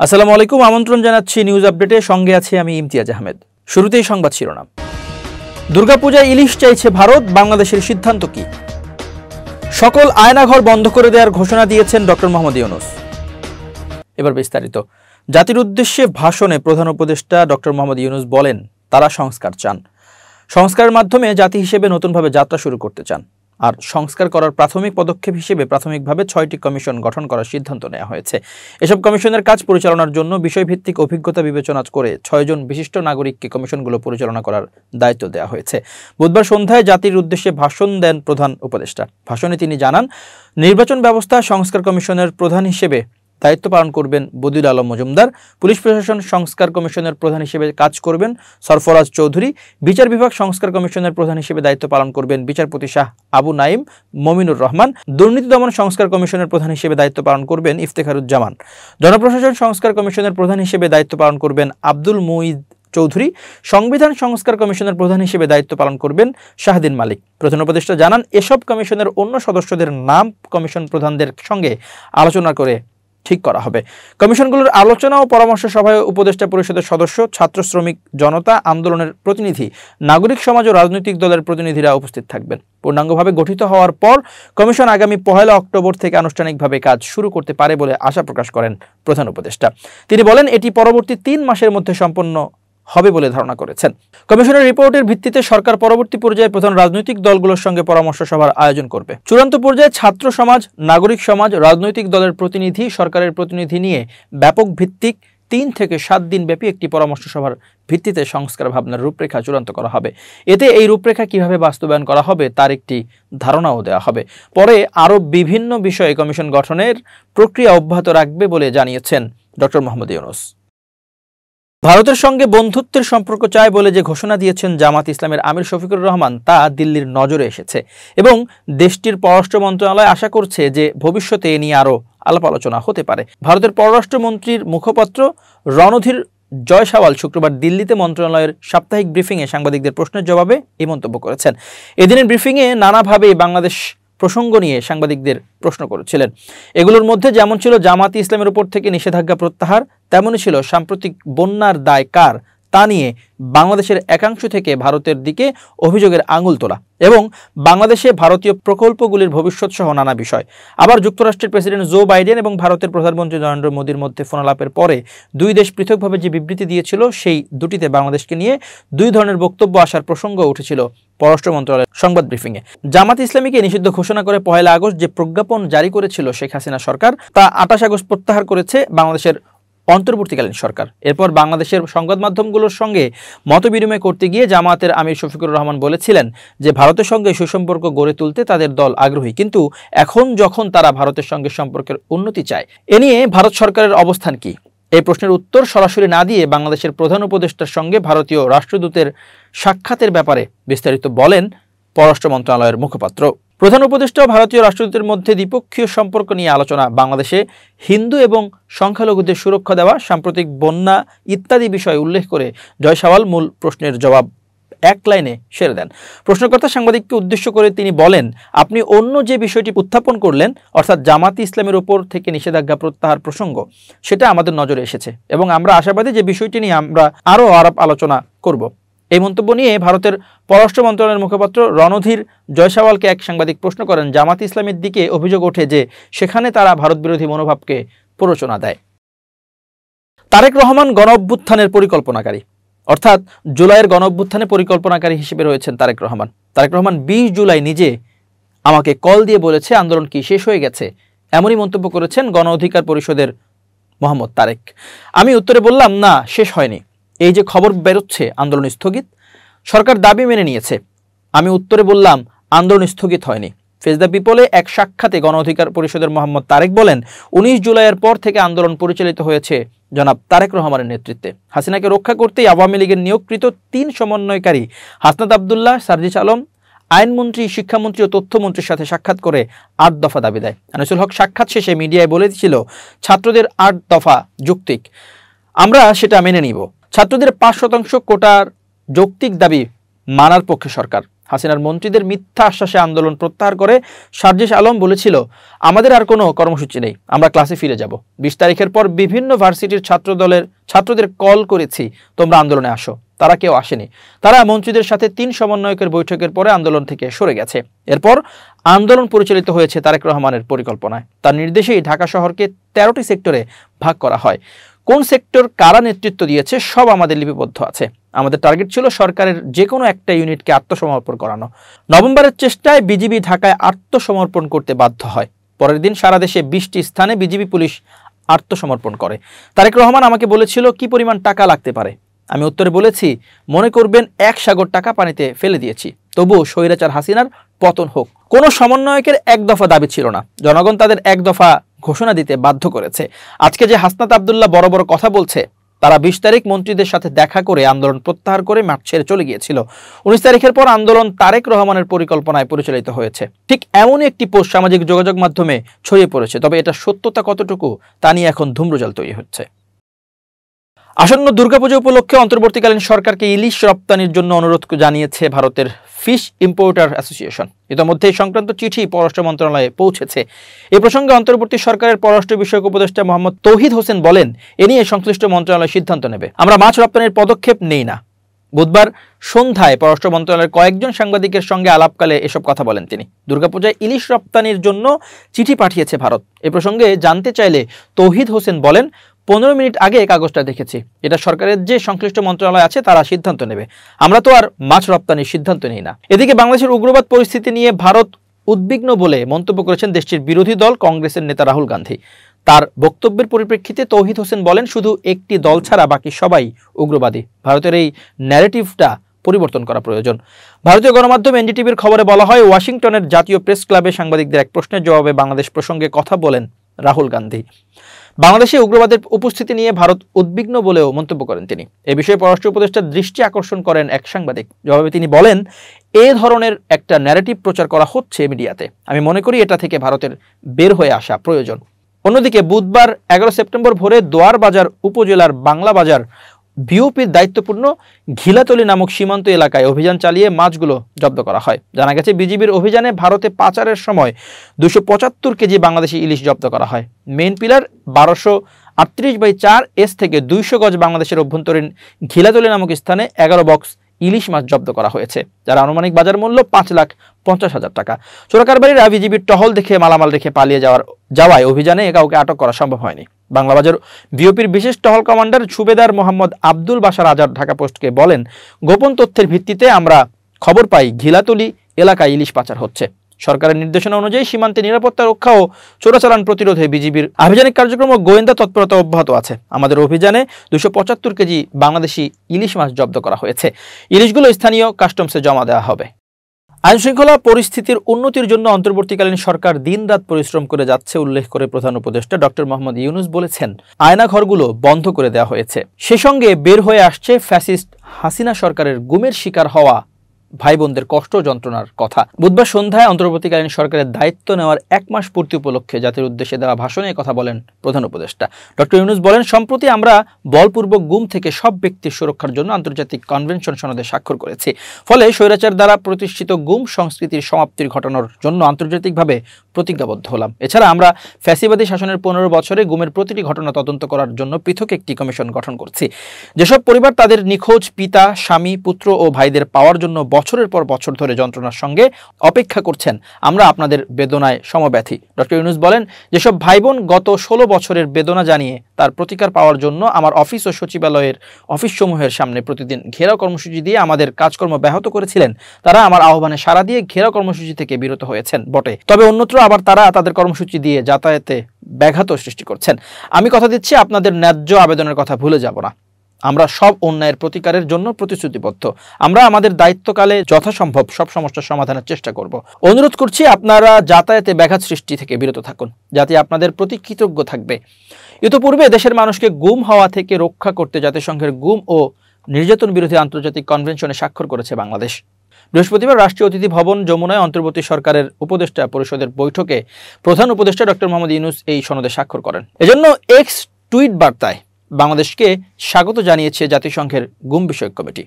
আসসালামু আলাইকুম, আমন্ত্রণ জানাচ্ছি নিউজ আপডেটে। সঙ্গে আছি আমি ইমতিয়াজ আহমেদ। শুরুতেই সংবাদ শিরোনাম। দুর্গাপূজায় ইলিশ চাইছে ভারত, বাংলাদেশের সিদ্ধান্ত কি? সকল আয়নাঘর বন্ধ করে দেওয়ার ঘোষণা দিয়েছেন ডক্টর মোহাম্মদ ইউনূস। এবার বিস্তারিত। জাতির উদ্দেশ্যে ভাষণে প্রধান উপদেষ্টা ডক্টর মোহাম্মদ ইউনূস বলেন, তারা সংস্কার চান। সংস্কারের মাধ্যমে জাতি হিসেবে নতুনভাবে যাত্রা শুরু করতে চান। আর সংস্কার করার প্রাথমিক পদক্ষেপ হিসেবে প্রাথমিকভাবে 6টি কমিশন গঠন করার সিদ্ধান্ত নেওয়া হয়েছে। এসব কমিশনের কাজ পরিচালনার জন্য বিষয়ভিত্তিক অভিজ্ঞতা বিবেচনা করে 6 জন বিশিষ্ট নাগরিককে কমিশনগুলো পরিচালনা করার দায়িত্ব দেওয়া হয়েছে। বুধবার সন্ধ্যায় জাতির উদ্দেশ্যে ভাষণ দেন প্রধান উপদেষ্টা। ভাষণে তিনি জানান, নির্বাচন ব্যবস্থা সংস্কার কমিশনের প্রধান হিসেবে দায়িত্ব পালন করবেন বদিউল আলম মজুমদার। পুলিশ প্রশাসন সংস্কার কমিশনের প্রধান হিসেবে কাজ করবেন সরফরাজ চৌধুরী। বিচার বিভাগ সংস্কার কমিশনের প্রধান হিসেবে দায়িত্ব পালন করবেন বিচারপতি শাহ আবু নাইম মমিনুর রহমান। দুর্নীতি দমন সংস্কার কমিশনের প্রধান হিসেবে দায়িত্ব পালন করবেন ইফতেখারুজ্জামান। জনপ্রশাসন সংস্কার কমিশনের প্রধান হিসেবে দায়িত্ব পালন করবেন আব্দুল মুঈদ চৌধুরী। সংবিধান সংস্কার কমিশনের প্রধান হিসেবে দায়িত্ব পালন করবেন শাহদিন মালিক। প্রধান উপদেষ্টা জানান, এসব কমিশনের অন্য সদস্যদের নাম কমিশন প্রধানদের সঙ্গে আলোচনা করে ঠিক করা হবে। কমিশনগুলোর আলোচনা ও পরামর্শ সভায় উপদেষ্টা পরিষদের সদস্য, ছাত্র, শ্রমিক, জনতা, আন্দোলনের প্রতিনিধি, নাগরিক সমাজ ও রাজনৈতিক দলের প্রতিনিধিরা উপস্থিত থাকবেন। পূর্ণাঙ্গভাবে গঠিত হওয়ার পর কমিশন আগামী 1 অক্টোবর থেকে আনুষ্ঠানিকভাবে কাজ শুরু করতে পারে বলে আশা প্রকাশ করেন প্রধান উপদেষ্টা। তিনি বলেন, এটি পরবর্তী 3 মাসের মধ্যে সম্পন্ন হবে বলে ধারণা করেছেন। কমিশনের রিপোর্টের ভিত্তিতে সরকার পরবর্তী পর্যায়ে প্রধান রাজনৈতিক দলগুলোর সঙ্গে পরামর্শ সভার আয়োজন করবে। চূড়ান্ত পর্যায়ে ছাত্র সমাজ, নাগরিক সমাজ, রাজনৈতিক দলের প্রতিনিধি, সরকারের প্রতিনিধি নিয়ে ব্যাপক ভিত্তিক 3 থেকে 7 দিন ব্যাপী একটি পরামর্শ সভার ভিত্তিতে সংস্কার ভাবনার রূপরেখা চূড়ান্ত করা হবে। এতে এই রূপরেখা কিভাবে বাস্তবায়ন করা হবে তার একটি ধারণাও দেওয়া হবে। পরে আরও বিভিন্ন বিষয়ে কমিশন গঠনের প্রক্রিয়া অব্যাহত রাখবে বলে জানিয়েছেন ডক্টর মোহাম্মদ ইউনূস। ভারতের সঙ্গে বন্ধুত্বের সম্পর্ক চায় বলে যে ঘোষণা দিয়েছেন জামাত ইসলামের আমির শফিকুর রহমান, তা দিল্লির নজরে এসেছে এবং দেশটির পররাষ্ট্র মন্ত্রণালয় আশা করছে যে ভবিষ্যতে এ নিয়ে আরও আলাপ আলোচনা হতে পারে। ভারতের পররাষ্ট্রমন্ত্রীর মুখপাত্র রণধীর জয়সওয়াল শুক্রবার দিল্লিতে মন্ত্রণালয়ের সাপ্তাহিক ব্রিফিংয়ে সাংবাদিকদের প্রশ্নের জবাবে এই মন্তব্য করেছেন। এদিনের ব্রিফিংয়ে নানাভাবে বাংলাদেশ প্রসঙ্গ নিয়ে সাংবাদিকদের প্রশ্ন করেছিলেন। এগুলোর মধ্যে যেমন ছিল জামাত ইসলামের উপর থেকে নিষেধাজ্ঞা প্রত্যাহার, তেমনই ছিল সাম্প্রতিক বন্যার দায় কার তা নিয়ে বাংলাদেশের একাংশ থেকে ভারতের দিকে অভিযোগের আঙুল তোলা এবং বাংলাদেশে ভারতীয় প্রকল্পগুলির ভবিষ্যৎ সহ নানা বিষয়। আবার যুক্তরাষ্ট্রের প্রেসিডেন্ট জো বাইডেন এবং ভারতের প্রধানমন্ত্রী নরেন্দ্র মোদীর মধ্যে ফোনালাপের পরে 2 দেশ পৃথকভাবে যে বিবৃতি দিয়েছিল, সেই দুটিতে বাংলাদেশকে নিয়ে 2 ধরনের বক্তব্য আসার প্রসঙ্গ উঠেছিল পররাষ্ট্র মন্ত্রণালয়ের সংবাদ ব্রিফিংয়ে। জামাত ইসলামীকে নিষিদ্ধ ঘোষণা করে 1 আগস্ট যে প্রজ্ঞাপন জারি করেছিল শেখ হাসিনা সরকার, তা 28 আগস্ট প্রত্যাহার করেছে বাংলাদেশের অন্তর্বর্তীকালীন সরকার। এরপর বাংলাদেশের সংবাদ মাধ্যমগুলোর সঙ্গে মতবিনিময় করতে গিয়ে জামায়াতের আমির শফিকুর রহমান বলেছিলেন যে ভারতের সঙ্গে সুসম্পর্ক গড়ে তুলতে তাদের দল আগ্রহী, কিন্তু এখন যখন তারা ভারতের সঙ্গে সম্পর্কের উন্নতি চায়, এ নিয়ে ভারত সরকারের অবস্থান কি? এই প্রশ্নের উত্তর সরাসরি না দিয়ে বাংলাদেশের প্রধান উপদেষ্টার সঙ্গে ভারতীয় রাষ্ট্রদূতের সাক্ষাতের ব্যাপারে বিস্তারিত বলেন পররাষ্ট্র মন্ত্রণালয়ের মুখপাত্র। প্রধান উপদেষ্টা ও ভারতীয় রাষ্ট্রদূতের মধ্যে দ্বিপক্ষীয় সম্পর্ক নিয়ে আলোচনা, বাংলাদেশে হিন্দু এবং সংখ্যালঘুদের সুরক্ষা দেওয়া, সাম্প্রতিক বন্যা ইত্যাদি বিষয় উল্লেখ করে জয়সওয়াল মূল প্রশ্নের জবাব 1 লাইনে সেরে দেন। প্রশ্নকর্তা সাংবাদিককে উদ্দেশ্য করে তিনি বলেন, আপনি অন্য যে বিষয়টি উত্থাপন করলেন, অর্থাৎ জামাত ইসলামের উপর থেকে নিষেধাজ্ঞা প্রত্যাহার প্রসঙ্গ, সেটা আমাদের নজরে এসেছে এবং আমরা আশাবাদী যে বিষয়টি নিয়ে আমরা আরও আলোচনা করব। এই মন্তব্য নিয়ে ভারতের পররাষ্ট্র মন্ত্রণালয়ের মুখপাত্র রণধীর জয়সওয়ালকে এক সাংবাদিক প্রশ্ন করেন, জামাত ইসলামের দিকে অভিযোগ ওঠে যে সেখানে তারা ভারত বিরোধী মনোভাবকে প্ররোচনা দেয়। তারেক রহমান গণ-অভ্যুত্থানের পরিকল্পনাকারী, অর্থাৎ জুলাইয়ের গণ-অভ্যুত্থানের পরিকল্পনাকারী হিসেবে রয়েছেন তারেক রহমান। তারেক রহমান 20 জুলাই নিজে আমাকে কল দিয়ে বলেছে আন্দোলন কি শেষ হয়ে গেছে, এমনই মন্তব্য করেছেন গণ অধিকার পরিষদের মোহাম্মদ তারেক। আমি উত্তরে বললাম, না, শেষ হয়নি। এই যে খবর বেরোচ্ছে আন্দোলন স্থগিত, সরকার দাবি মেনে নিয়েছে। আমি উত্তরে বললাম, আন্দোলন স্থগিত হয়নি। ফেস দ্য পিপলে এক সাক্ষাতে গণ অধিকার পরিষদের মোহাম্মদ তারেক বলেন, 19 জুলাইয়ের পর থেকে আন্দোলন পরিচালিত হয়েছে জনাব তারেক রহমানের নেতৃত্বে। হাসিনাকে রক্ষা করতেই আওয়ামী লীগের নিয়োগকৃত 3 সমন্বয়কারী হাসনাত আবদুল্লাহ, সার্জিস আলম, আইনমন্ত্রী, শিক্ষামন্ত্রী ও তথ্যমন্ত্রীর সাথে সাক্ষাৎ করে 8 দফা দাবি দেয়। আনিসুল হক সাক্ষাৎ শেষে মিডিয়ায় বলেছিল, ছাত্রদের 8 দফা যৌক্তিক, আমরা সেটা মেনে নিব। ছাত্রদের 5% কোটার যৌক্তিক দাবি মানার পক্ষে সরকার। হাসিনার মন্ত্রীদের মিথ্যা আশ্বাসে আন্দোলন প্রত্যাহার করে সার্জিস আলম বলেছিল, আমাদের আর কোনো কর্মসূচি নেই, আমরা ক্লাসে ফিরে যাব। 20 তারিখের পর বিভিন্ন ভার্সিটির ছাত্রদের কল করেছি, তোমরা আন্দোলনে আসো। তারা কেউ আসেনি। তারা মন্ত্রীদের সাথে 3 সমন্বয়কের বৈঠকের পরে আন্দোলন থেকে সরে গেছে। এরপর আন্দোলন পরিচালিত হয়েছে তারেক রহমানের পরিকল্পনায়। তার নির্দেশেই ঢাকা শহরকে 13টি সেক্টরে ভাগ করা হয়। কোন সেক্টর কারা নেতৃত্ব দিয়েছে সব আমাদের লিপিবদ্ধ আছে। আমাদের টার্গেট ছিল সরকারের যে কোনো একটা ইউনিটকে আত্মসমর্পণ করানো। নভেম্বরের চেষ্টায় বিজিবি ঢাকায় আত্মসমর্পণ করতে বাধ্য হয়। পরের দিন সারা দেশে 20টি স্থানে বিজিবি পুলিশ আত্মসমর্পণ করে। তারেক রহমান আমাকে বলেছিল কি পরিমাণ টাকা লাগতে পারে। আমি উত্তরে বলেছি, মনে করবেন 1 সাগর টাকা পানিতে ফেলে দিয়েছি, তবুও স্বৈরাচার হাসিনার পতন হোক। কোনো সমন্বয়কের 1 দফা দাবি ছিল না, জনগণ তাদের 1 দফা ঘোষণা দিতে বাধ্য করেছে। আজকে যে হাসনাত আব্দুল্লাহ বড় বড় কথা বলছে, তারা 20 তারিখ মন্ত্রীদের সাথে দেখা করে আন্দোলন প্রত্যাহার করে মাঠ ছেড়ে চলে গিয়েছিল। 19 তারিখের পর আন্দোলন তারেক রহমানের পরিকল্পনায় পরিচালিত হয়েছে। ঠিক এমনই একটি পোস্ট সামাজিক যোগাযোগ মাধ্যমে ছড়িয়ে পড়েছে, তবে এটা সত্যতা কতটুকু তা নিয়ে এখন ধূম্রজাল তৈরি হচ্ছে। আসন্ন দুর্গাপূজা উপলক্ষে অন্তর্বর্তীকালীন সরকারকে ইলিশ রপ্তানির জন্য অনুরোধ জানিয়েছে ভারতের ফিশ ইম্পোর্টার অ্যাসোসিয়েশন। ইতিমধ্যে এই সংক্রান্ত চিঠি পররাষ্ট্র মন্ত্রণালয়ে পৌঁছেছে। এ প্রসঙ্গে অন্তর্বর্তী সরকারের পররাষ্ট্র বিষয়ক উপদেষ্টা মোহাম্মদ তৌহিদ হোসেন বলেন, এ নিয়ে সংশ্লিষ্ট মন্ত্রণালয় সিদ্ধান্ত নেবে, আমরা মাছ রপ্তানির পদক্ষেপ নেই না। বুধবার সন্ধ্যায় পররাষ্ট্র মন্ত্রণালয়ের কয়েকজন সাংবাদিকের সঙ্গে আলাপকালে এসব কথা বলেন তিনি। দুর্গাপূজায় ইলিশ রপ্তানির জন্য চিঠি পাঠিয়েছে ভারত। এ প্রসঙ্গে জানতে চাইলে তৌহিদ হোসেন বলেন, 15 মিনিট আগে কাগজটা দেখেছি। এটা সরকারের যে সংশ্লিষ্ট মন্ত্রণালয় আছে তারা সিদ্ধান্ত নেবে, আমরা তো আর মাছ রপ্তানির সিদ্ধান্ত নেই না। এদিকে বাংলাদেশের উগ্রবাদ পরিস্থিতি নিয়ে ভারত উদ্বিগ্ন বলে মন্তব্য করেছেন দেশটির বিরোধী দল কংগ্রেসের নেতা রাহুল গান্ধী। তার বক্তব্যের পরিপ্রেক্ষিতে তৌহিদ হোসেন বলেন, শুধু একটি দল ছাড়া বাকি সবাই উগ্রবাদী। ভারতের এই ন্যারেটিভটা পরিবর্তন করা প্রয়োজন। ভারতীয় গণমাধ্যম এনডিটিভির খবরে বলা হয়, ওয়াশিংটনের জাতীয় প্রেস ক্লাবে সাংবাদিকদের এক প্রশ্নের জবাবে বাংলাদেশ প্রসঙ্গে কথা বলেন রাহুল গান্ধী। বাংলাদেশে উগ্রবাদের উপস্থিতি নিয়ে ভারত উদ্বিগ্ন বলেও মন্তব্য করেন তিনি। এ বিষয়ে পররাষ্ট্র উপদেষ্টার দৃষ্টি আকর্ষণ করেন এক সাংবাদিক। জবাবে তিনি বলেন, এ ধরনের একটা ন্যারেটিভ প্রচার করা হচ্ছে মিডিয়াতে। আমি মনে করি এটা থেকে ভারতের বের হয়ে আসা প্রয়োজন। অন্যদিকে বুধবার 11 সেপ্টেম্বর ভোরে দোয়ার বাজার উপজেলার বাংলা বাজার বিওপির দায়িত্বপূর্ণ ঘিলাতলি নামক সীমান্ত এলাকায় অভিযান চালিয়ে মাছগুলো জব্দ করা হয়। জানা গেছে, বিজিবির অভিযানে ভারতে পাচারের সময় 275 কেজি বাংলাদেশি ইলিশ জব্দ করা হয়। মেইন পিলার 1238/4 এস থেকে 200 গজ বাংলাদেশের অভ্যন্তরীণ ঘিলাতলি নামক স্থানে 11 বক্স ইলিশ মাছ জব্দ করা হয়েছে, যার আনুমানিক বাজার মূল্য 5,50,000 টাকা। চোরাকারবারীরা বিজিবির টহল দেখে মালামাল রেখে পালিয়ে যাওয়ায় অভিযানে কাউকে আটক করা সম্ভব হয়নি। বাংলাবাজার বিওপির বিশেষ টহল কমান্ডার সুবেদার মোহাম্মদ আব্দুল বাশার আজাদ ঢাকা পোস্টকে বলেন, গোপন তথ্যের ভিত্তিতে আমরা খবর পাই ঘিলাতলি এলাকায় ইলিশ পাচার হচ্ছে। সরকারের নির্দেশনা অনুযায়ী সীমান্তে নিরাপত্তা রক্ষা ও চোরাচালান প্রতিরোধে বিজিবির আভিযানিক কার্যক্রম ও গোয়েন্দা তৎপরতা অব্যাহত আছে। আমাদের অভিযানে 275 কেজি বাংলাদেশি ইলিশ মাছ জব্দ করা হয়েছে। ইলিশগুলো স্থানীয় কাস্টমসে জমা দেওয়া হবে। আইনশৃঙ্খলা পরিস্থিতির উন্নতির জন্য অন্তর্বর্তীকালীন সরকার দিনরাত পরিশ্রম করে যাচ্ছে উল্লেখ করে প্রধান উপদেষ্টা ডক্টর মোহাম্মদ ইউনূস বলেছেন, আয়নাঘরগুলো বন্ধ করে দেওয়া হয়েছে। সে সঙ্গে বের হয়ে আসছে ফ্যাসিস্ট হাসিনা সরকারের গুমের শিকার হওয়া ভাই বোনদের কষ্ট যন্ত্রণার কথা। বুধবার সন্ধ্যায় অন্তর্বর্তীকালীন সরকারের দায়িত্ব নেওয়ার 1 মাস পূর্তি উপলক্ষে জাতির উদ্দেশ্যে দেওয়া ভাষণে কথা বলেন প্রধান উপদেষ্টা। ডক্টর ইউনূস বলেন, সম্প্রতি আমরা বলপূর্বক গুম থেকে সব ব্যক্তির সুরক্ষার জন্য আন্তর্জাতিক কনভেনশন সনদে স্বাক্ষর করেছি। ফলে স্বৈরাচার দ্বারা প্রতিষ্ঠিত গুম সংস্কৃতির সমাপ্তির ঘটানোর জন্য আন্তর্জাতিকভাবে প্রতিজ্ঞাবদ্ধ হলাম। এছাড়া আমরা ফ্যাসিবাদী শাসনের 15 বছরে গুমের প্রতিটি ঘটনা তদন্ত করার জন্য পৃথক একটি কমিশন গঠন করছি। যেসব পরিবার তাদের নিখোঁজ পিতা, স্বামী, পুত্র ও ভাইদের পাওয়ার জন্য বছরের পর বছর ধরে যন্ত্রণার সঙ্গে অপেক্ষা করছেন, আমরা আপনাদের বেদনায় সমব্যথী। ডক্টর ইউনূস বলেন, যেসব ভাই বোন গত 16 বছরের বেদনা জানিয়ে তার প্রতিকার পাওয়ার জন্য আমার অফিস ও সচিবালয়ের অফিসসমূহের সামনে প্রতিদিন ঘেরাও কর্মসূচি দিয়ে আমাদের কাজকর্ম ব্যাহত করেছিলেন, তারা আমার আহ্বানে সাড়া দিয়ে ঘেরাও কর্মসূচি থেকে বিরত হয়েছেন বটে, তবে অন্যত্র আবার তারা তাদের কর্মসূচি দিয়ে যাতায়াতে ব্যাঘাত সৃষ্টি করছেন। আমি কথা দিচ্ছি, আপনাদের ন্যায্য আবেদনের কথা ভুলে যাব না। আমরা সব অন্যায়ের প্রতিকারের জন্য প্রতিশ্রুতিবদ্ধ। আমরা আমাদের দায়িত্বকালে যথাসম্ভব সব সমস্যার সমাধানের চেষ্টা করব। অনুরোধ করছি, আপনারা যাতায়াতে ব্যাঘাত সৃষ্টি থেকে বিরত থাকুন, যাতে আপনাদের প্রতি কৃতজ্ঞ থাকবে। ইতিপূর্বে দেশের মানুষকে গুম হওয়া থেকে রক্ষা করতে জাতিসংঘের গুম ও নির্যাতন বিরোধী আন্তর্জাতিক কনভেনশনে স্বাক্ষর করেছে বাংলাদেশ। বৃহস্পতিবার রাষ্ট্রীয় অতিথি ভবন যমুনায় অন্তর্বর্তী সরকারের উপদেষ্টা পরিষদের বৈঠকে প্রধান উপদেষ্টা ডক্টর মোহাম্মদ ইউনূস এই সনদে স্বাক্ষর করেন। এজন্য এক্স টুইট বার্তায় বাংলাদেশকে স্বাগত জানিয়েছে জাতিসংঘের গুম বিষয়ক কমিটি।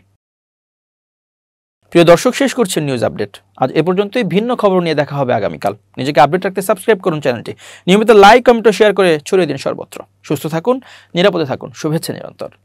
প্রিয় দর্শক, শেষ করছেন নিউজ আপডেট। আজ এ পর্যন্তই। ভিন্ন খবর নিয়ে দেখা হবে আগামীকাল। নিজেকে আপডেট রাখতে সাবস্ক্রাইব করুন চ্যানেলটি। নিয়মিত লাইক, কমেন্ট ও শেয়ার করে ছড়িয়ে দিন সর্বত্র। সুস্থ থাকুন, নিরাপদে থাকুন। শুভেচ্ছা নিরন্তর।